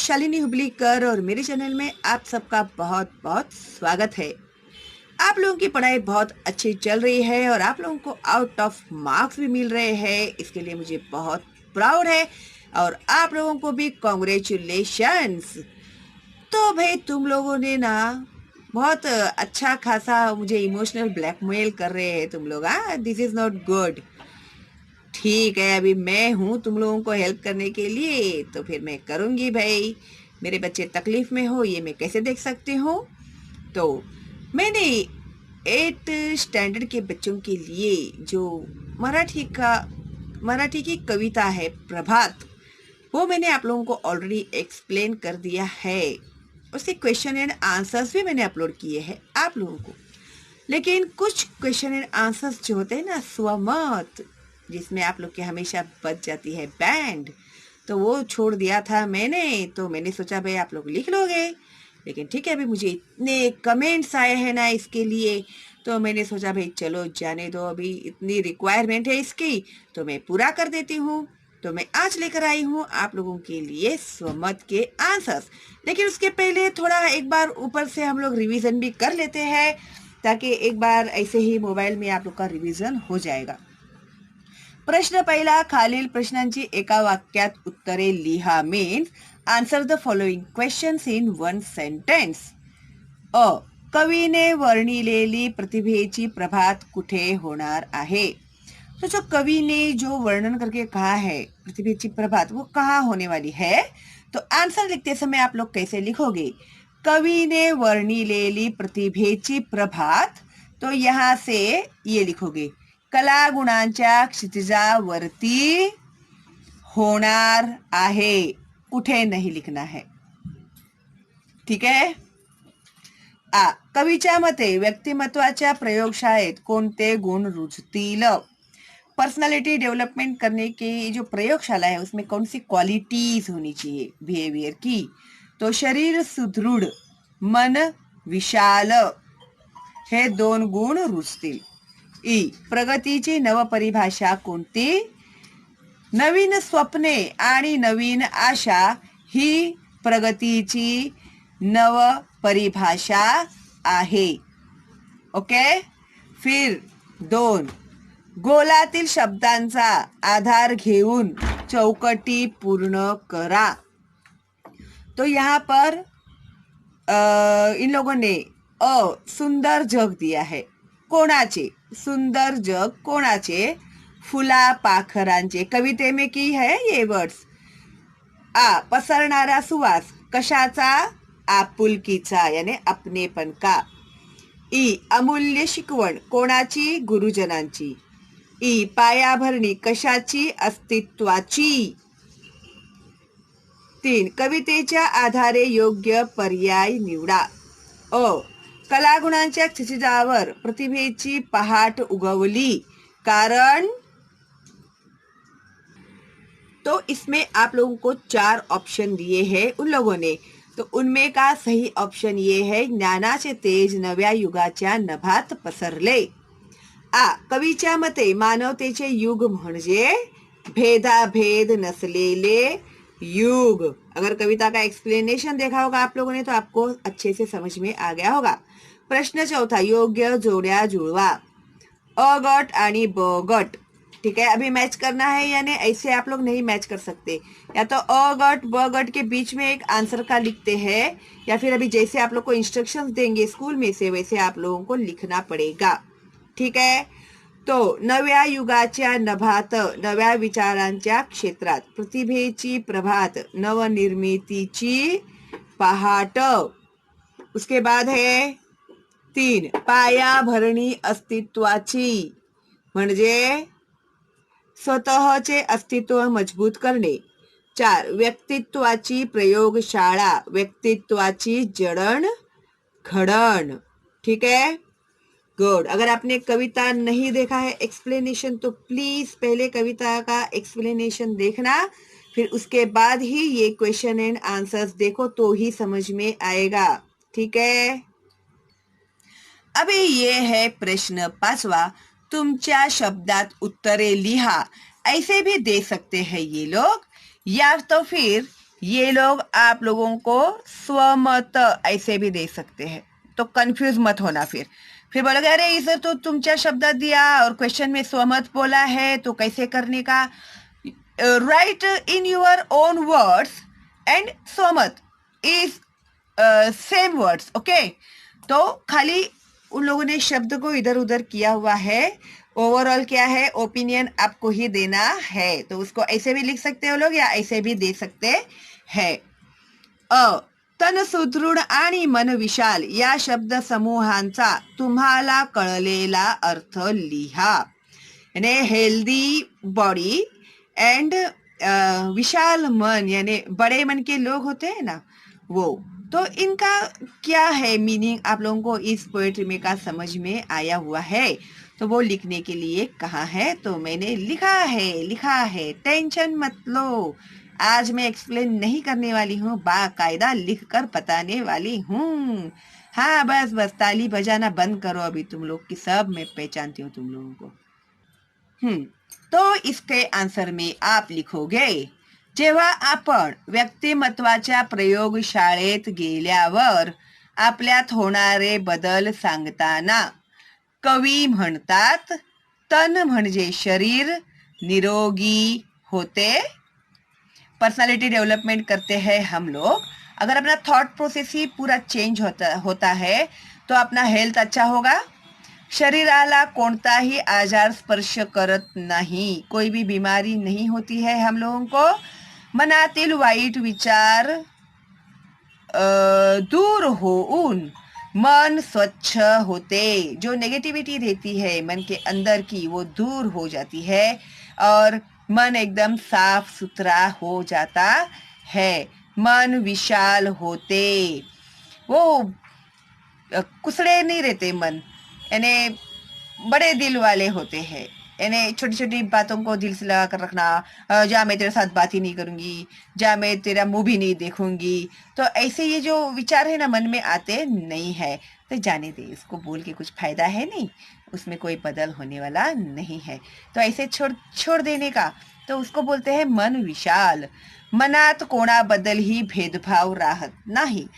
शालिनी हुबलीकर और मेरे चैनल में आप सबका बहुत बहुत स्वागत है। आप लोगों की पढ़ाई बहुत अच्छी चल रही है और आप लोगों को आउट ऑफ मार्क्स भी मिल रहे हैं, इसके लिए मुझे बहुत प्राउड है और आप लोगों को भी कॉन्ग्रेचुलेशंस। तो भाई तुम लोगों ने ना बहुत अच्छा खासा मुझे इमोशनल ब्लैकमेल कर रहे हैं तुम लोग। दिस इज नॉट गुड। ठीक है, अभी मैं हूँ तुम लोगों को हेल्प करने के लिए, तो फिर मैं करूँगी भाई। मेरे बच्चे तकलीफ़ में हो ये मैं कैसे देख सकती हूँ। तो मैंने 8th स्टैंडर्ड के बच्चों के लिए जो मराठी की कविता है प्रभात, वो मैंने आप लोगों को ऑलरेडी एक्सप्लेन कर दिया है। उसके क्वेश्चन एंड आंसर्स भी मैंने अपलोड किए हैं आप लोगों को। लेकिन कुछ क्वेश्चन एंड आंसर्स जो होते हैं ना स्वमत, जिसमें आप लोग की हमेशा बच जाती है बैंड, तो वो छोड़ दिया था मैंने। तो मैंने सोचा भाई आप लोग लिख लोगे, लेकिन ठीक है, अभी मुझे इतने कमेंट्स आए हैं ना इसके लिए, तो मैंने सोचा भाई चलो जाने दो, अभी इतनी रिक्वायरमेंट है इसकी तो मैं पूरा कर देती हूँ। तो मैं आज लेकर आई हूँ आप लोगों के लिए स्वमत के आंसर्स। लेकिन उसके पहले थोड़ा एक बार ऊपर से हम लोग रिवीजन भी कर लेते हैं, ताकि एक बार ऐसे ही मोबाईल में आप लोग का रिवीजन हो जाएगा। प्रश्न पहिला, खालील प्रश्नांची एका वाक्यात उत्तरे लिहा means answer the following questions in one sentence. अ, कवीने वर्णिलेली प्रतिभेची प्रभात कुठे होणार आहे। तो जो कवि ने जो वर्णन करके कहा है प्रतिभेची प्रभात, वो कहाँ होने वाली है। तो आंसर लिखते समय आप लोग कैसे लिखोगे, कवि ने वर्णिलेली प्रतिभेची प्रभात, तो यहाँ से ये लिखोगे कला गुणांच्या क्षितिजावरती होणार आहे, कुठे नहीं लिखना है। ठीक है। कवीच्या मते व्यक्तिमत्वाच्या प्रयोगशाळेत कोणते गुण रुजतील। पर्सनालिटी डेवलपमेंट करने की जो प्रयोगशाला है उसमें कौन सी क्वालिटीज होनी चाहिए बिहेवियर की। तो शरीर सुदृढ़, मन विशाल, हे 2 गुण रुजतील। प्रगतीची नवपरिभाषा कोणती। नवीन स्वप्ने आणि नवीन आशा ही प्रगतीची नवपरिभाषा आहे। ओके। फिर 2, गोलातील शब्दांचा आधार घेऊन चौकटी पूर्ण करा। तो यहाँ पर इन लोगों ने सुंदर जग दिया है। कोणाचे, सुंदर जग कोणाचे, फुला पाखरांचे, कविते में की है ये वर्ड्स। पसरणारा सुवास कशाचा, आपुलकीचा यानी अपनेपन का। अमूल्य शिकवण कोणाची, गुरुजनांची। पायाभरणी कशाची, अस्तित्वाची। 3, कवितेच्या आधारे योग्य पर्याय निवडा। कलागुणांच्या क्षितिजावर प्रतिभेची पहाट उगवली, कारण। तो इसमें आप लोगों को 4 ऑप्शन दिए हैं उन लोगों ने, तो उनमें का सही ऑप्शन ये है ज्ञानाचे तेज नव्या युगाच्या नभात पसरले। कवीच्या मते मानवतेचे युग म्हणजे भेदाभेद नसलेले युग। अगर कविता का एक्सप्लेनेशन देखा होगा आप लोगों ने तो आपको अच्छे से समझ में आ गया होगा। प्रश्न चौथा, योग्य जोड्या जुळवा। अ गट आणि ब गट, ठीक है, अभी मैच करना है, यानी ऐसे आप लोग नहीं मैच कर सकते। या तो अ गट ब गट के बीच में एक आंसर का लिखते हैं, या फिर अभी जैसे आप लोग को इंस्ट्रक्शंस देंगे स्कूल में से वैसे आप लोगों को लिखना पड़ेगा। ठीक है। तो नव्या युगाच्या नभात, नव्या विचारांच्या क्षेत्रात प्रतिभेची प्रभात, नवनिर्मितीची पहाट। उसके बाद है 3, पायाभरणी अस्तित्वाची, म्हणजे स्वतःचे अस्तित्व मजबूत करणे। 4, व्यक्तित्वाची प्रयोगशाळा, व्यक्तित्वाची जडण घडण। ठीक है, गुड। अगर आपने कविता नहीं देखा है एक्सप्लेनेशन, तो प्लीज पहले कविता का एक्सप्लेनेशन देखना, फिर उसके बाद ही ये क्वेश्चन एंड आंसर्स देखो, तो ही समझ में आएगा। ठीक है। अभी ये है प्रश्न 5वां, तुमच्या शब्दात उत्तरे लिहा। ऐसे भी दे सकते हैं ये लोग, या तो फिर ये लोग आप लोगों को स्वमत ऐसे भी दे सकते हैं, तो कंफ्यूज मत होना। फिर बोलोगे अरे इसे तो तुमच्या शब्दात दिया और क्वेश्चन में स्वमत बोला है, तो कैसे करने का? Write in your own words and स्वमत इज सेम वर्ड्स, ओके। तो खाली उन लोगों ने शब्द को इधर उधर किया हुआ है, ओवरऑल क्या है, ओपिनियन आपको ही देना है। तो उसको ऐसे भी लिख सकते हो लोग या ऐसे भी दे सकते हैं। तन सुदृढ आणि मन विशाल या शब्द समूहांचा तुम्हाला कळलेला अर्थ लिहा। यानी हेल्दी बॉडी एंड विशाल मन, यानी बड़े मन के लोग होते हैं ना, वो तो इनका क्या है मीनिंग आप लोगों को इस पोएट्री में का समझ में आया हुआ है? तो वो लिखने के लिए कहा है, तो मैंने लिखा है। टेंशन मत लो, आज मैं एक्सप्लेन नहीं करने वाली हूँ, बाकायदा लिख कर बताने वाली हूँ। हाँ बस ताली बजाना बंद करो अभी तुम लोग की, सब मैं पहचानती हूँ तुम लोगों को। तो इसके आंसर में आप लिखोगे, जेव्हा आपण व्यक्तिमत्वाच्या प्रयोगशाळेत गेल्यावर आपल्यात होणारे बदल सांगताना कवी म्हणतात, तन म्हणजे शरीर निरोगी होते। पर्सनालिटी डेवलपमेंट करते हैं हम लोग, अगर अपना थॉट प्रोसेस ही पूरा चेंज होता है तो अपना हेल्थ अच्छा होगा, शरीराला कोणताही आजार स्पर्श करत नाही, कोई भी बीमारी नहीं होती है हम लोगों को, मनातील वाईट विचार दूर होऊन मन स्वच्छ होते, जो नेगेटिविटी रहती है मन के अंदर की वो दूर हो जाती है और मन एकदम साफ सुथरा हो जाता है, मन विशाल होते, वो कुसड़े नहीं रहते मन, यानी बड़े दिल वाले होते हैं, यानी छोटी छोटी बातों को दिल से लगा कर रखना, जा मैं तेरे साथ बात ही नहीं करूंगी, जा मैं तेरा मुंह भी नहीं देखूंगी, तो ऐसे ये जो विचार है ना मन में आते नहीं है, तो जाने दे, इसको बोल के कुछ फायदा है नहीं, उसमें कोई बदल होने वाला नहीं है, तो ऐसे छोड़ देने का, तो उसको बोलते हैं मन विशाल। मनात कोणाबद्दल ही भेदभाव राहत नाही,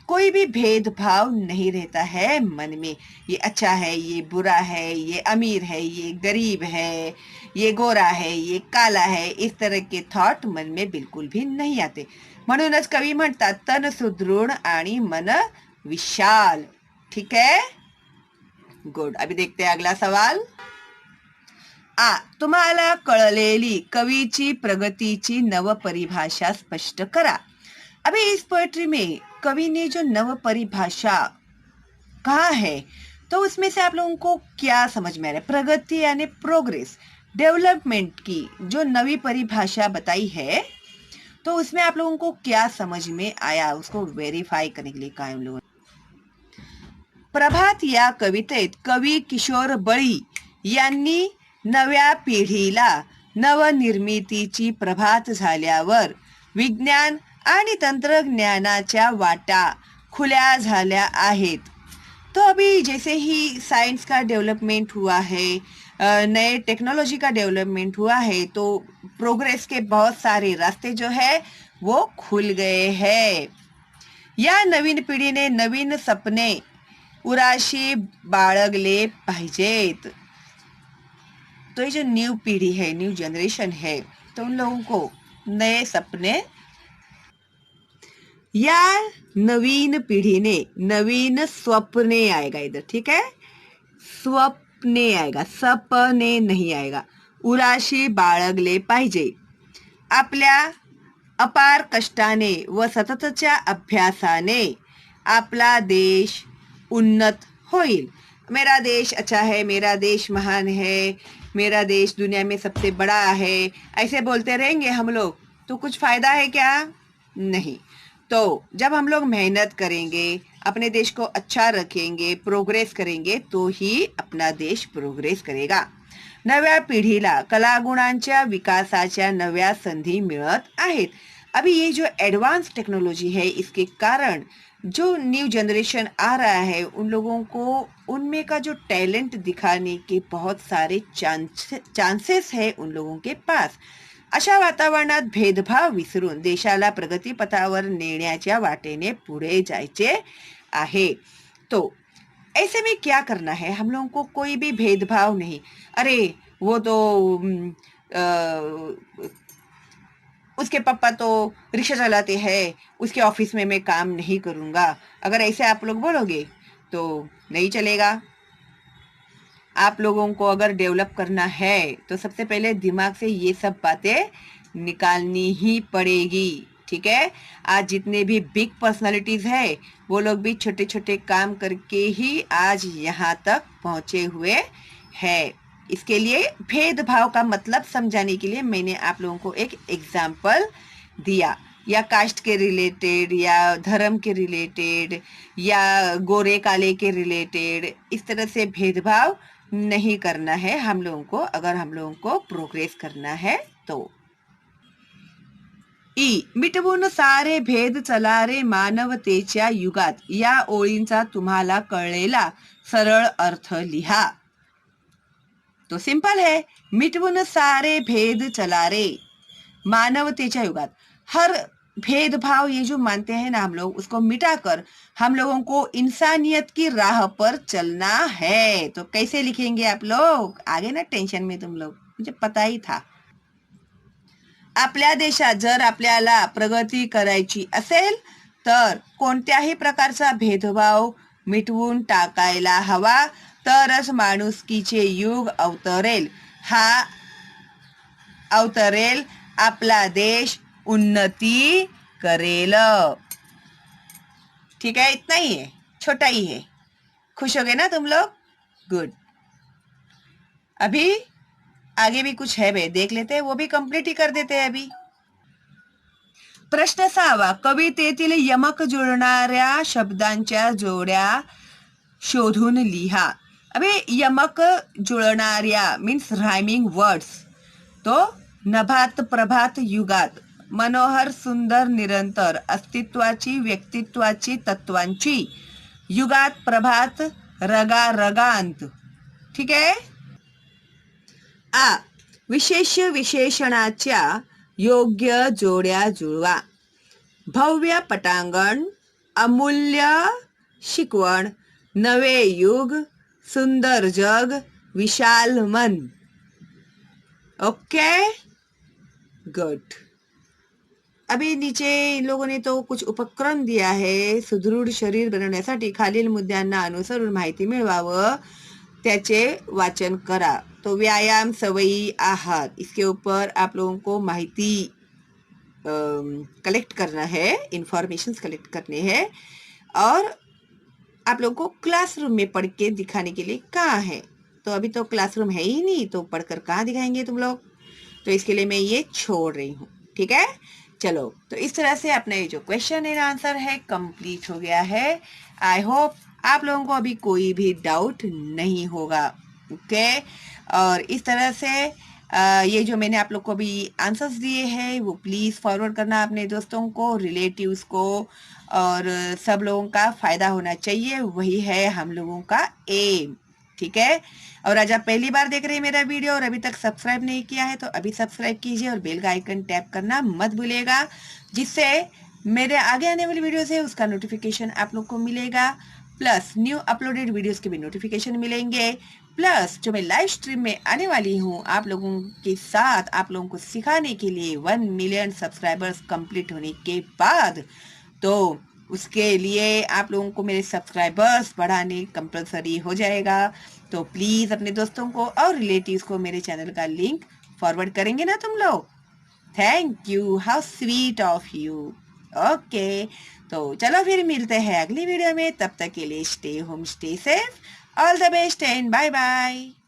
कोई भी भेदभाव नहीं रहता है मन में, ये अच्छा है, ये बुरा है, ये अमीर है, ये गरीब है, ये गोरा है, ये काला है, इस तरह के थॉट मन में बिल्कुल भी नहीं आते। म्हणूनच कवी म्हणतात, तन सुदृढ आणि मन विशाल। ठीक है, गुड। अभी देखते हैं अगला सवाल। तुम्हाला कळलेली कवीची प्रगतीची नव परिभाषा स्पष्ट करा। अभी इस पोएट्री में कवि ने जो नव परिभाषा कहा है, तो उसमें से आप लोगों को क्या समझ में आ रहा है? प्रगति यानी प्रोग्रेस, डेवलपमेंट की जो नवी परिभाषा बताई है, तो उसमें आप लोगों को क्या समझ में आया, उसको वेरीफाई करने के लिए कहा है उन लोगों ने। प्रभात या कवितेत कवी किशोर बळी यांनी नव्या पिढीला नवनिर्मितीची प्रभात झाल्यावर विज्ञान आणि तंत्रज्ञानाच्या वाटा खुल्या झाल्या आहेत। तो अभी जैसे ही साइंस का डेवलपमेंट हुआ है, नए टेक्नोलॉजी का डेवलपमेंट हुआ है, तो प्रोग्रेस के बहुत सारे रास्ते जो है वो खुल गए हैं। या नवीन पिढीने नवीन सपने उराशी बाळगले पाहिजेत। तो ये जो न्यू पीढ़ी है, न्यू जनरेशन है, तो उन लोगों को नए सपने, या नवीन पीढ़ी ने नवीन स्वप्ने आएगा इधर, ठीक है, स्वप्ने आएगा, सपने नहीं आएगा। उराशी बाळगले पाहिजे, आपल्या अपार कष्टाने व सततच्या अभ्यासाने आपला देश उन्नत होईल। मेरा देश अच्छा है, मेरा देश महान है, मेरा देश दुनिया में सबसे बड़ा है, ऐसे बोलते रहेंगे हम लोग तो कुछ फायदा है क्या? नहीं। तो जब हम लोग मेहनत करेंगे, अपने देश को अच्छा रखेंगे, प्रोग्रेस करेंगे, तो ही अपना देश प्रोग्रेस करेगा। नव्या पिढीला कलागुणांच्या विकासाच्या नव्या संधी मिळत आहेत। अभी ये जो एडवांस टेक्नोलॉजी है, इसके कारण जो न्यू जनरेशन आ रहा है, उन लोगों को उनमें का जो टैलेंट दिखाने के बहुत सारे चांसेस है उन लोगों के पास। अशा वातावरणात भेदभाव विसरून देशाला प्रगतीपथावर नेण्याच्या वाटेने पुढे जायचे आहे. तो ऐसे में क्या करना है, हम लोगों को कोई भी भेदभाव नहीं. अरे वो तो उसके पापा तो रिक्शा चलाते हैं, उसके ऑफिस में मैं काम नहीं करूँगा, अगर ऐसे आप लोग बोलोगे तो नहीं चलेगा. आप लोगों को अगर डेवलप करना है तो सबसे पहले दिमाग से ये सब बातें निकालनी ही पड़ेगी. ठीक है. आज जितने भी बिग पर्सनालिटीज है वो लोग भी छोटे छोटे काम करके ही आज यहाँ तक पहुँचे हुए हैं. इसके लिए भेदभाव का मतलब समझाने के लिए मैंने आप लोगों को एक एग्जाम्पल दिया, या कास्ट के रिलेटेड, या धर्म के रिलेटेड, या गोरे काले के रिलेटेड. इस तरह से भेदभाव नहीं करना है हम लोगों को, अगर हम लोगों को प्रोग्रेस करना है तो. मिटवून सारे भेद चला रे मानवतेच्या युगात, या ओळींचा तुम्हाला कळलेला सरळ अर्थ लिहा. तो सिंपल है. मिटवून सारे भेद चला रे मानवतेच्या युगात. हर भेदभाव ये जो मानते हैं ना हम लोग, उसको मिटाकर हम लोगों को इंसानियत की राह पर चलना है. तो कैसे लिखेंगे आप लोग? आगे ना टेंशन में तुम लोग, मुझे पता ही था. आपल्या देशात जर आपल्याला प्रगती करायची असेल तर कोणत्याही प्रकारचा भेदभाव मिटवून टाकायला हवा, तरच माणुसकीचे युग अवतरेल. अवतरेल, आपला देश उन्नती करेल. ठीक है, इतना ही है, छोटा ही है. खुश हो गए ना तुम लोग? गुड. अभी आगे भी कुछ है बे, देख लेते हैं, वो भी कंप्लीट ही कर देते हैं अभी. प्रश्न 6. कवितेतील यमक जुळणाऱ्या शब्दांच्या जोड्या शोधून लिहा. अबे यमक जुळणाऱ्या मीन्स रायमिंग वर्ड्स. तो नभात प्रभात युगात, मनोहर सुंदर निरंतर, अस्तित्वाची व्यक्तित्वाची तत्वांची, युगात प्रभात रगा रगांत. ठीक आहे. विशेष विशेषणाच्या योग्य जोड्या जुळवा. भव्य पटांगण, अमूल्य शिकवण, नवे युग, सुंदर जग, विशाल मन. Okay, good. अभी नीचे इन लोगों ने तो कुछ उपक्रम दिया है. सुदृढ शरीर बनवण्यासाठी खालील मुद्द्यांना अनुसरून माहिती मिळवावं, त्याचे वाचन करा. तो व्यायाम, सवयी, आहार, इसके ऊपर आप लोगों को माहिती कलेक्ट करना है, इंफॉर्मेशन कलेक्ट करने हैं, और आप लोगों को क्लासरूम में पढ़ के दिखाने के लिए कहाँ है. तो अभी तो क्लासरूम है ही नहीं, तो पढ़कर कहाँ दिखाएंगे तुम लोग. तो इसके लिए मैं ये छोड़ रही हूँ. ठीक है, चलो. तो इस तरह से अपना ये जो क्वेश्चन एंड आंसर है कंप्लीट हो गया है. आई होप आप लोगों को अभी कोई भी डाउट नहीं होगा. ओके. और इस तरह से ये जो मैंने आप लोग को अभी आंसर्स दिए हैं वो प्लीज़ फॉरवर्ड करना अपने दोस्तों को, रिलेटिव्स को, और सब लोगों का फ़ायदा होना चाहिए. वही है हम लोगों का एम. ठीक है. और आज आप पहली बार देख रहे हैं मेरा वीडियो और अभी तक सब्सक्राइब नहीं किया है तो अभी सब्सक्राइब कीजिए और बेल का आइकन टैप करना मत भूलिएगा, जिससे मेरे आगे आने वाली वीडियोस है उसका नोटिफिकेशन आप लोग को मिलेगा. प्लस न्यू अपलोडेड वीडियोस के भी नोटिफिकेशन मिलेंगे. प्लस जो मैं लाइव स्ट्रीम में आने वाली हूँ आप लोगों के साथ, आप लोगों को सिखाने के लिए 1 मिलियन सब्सक्राइबर्स कंप्लीट होने के बाद, तो उसके लिए आप लोगों को मेरे सब्सक्राइबर्स बढ़ाने कंपलसरी हो जाएगा. तो प्लीज़ अपने दोस्तों को और रिलेटिव्स को मेरे चैनल का लिंक फॉरवर्ड करेंगे ना तुम लोग. Thank you, how sweet of you. Okay, तो चलो फिर मिलते हैं अगली वीडियो में. तब तक के लिए stay home, stay safe, all the best and bye bye.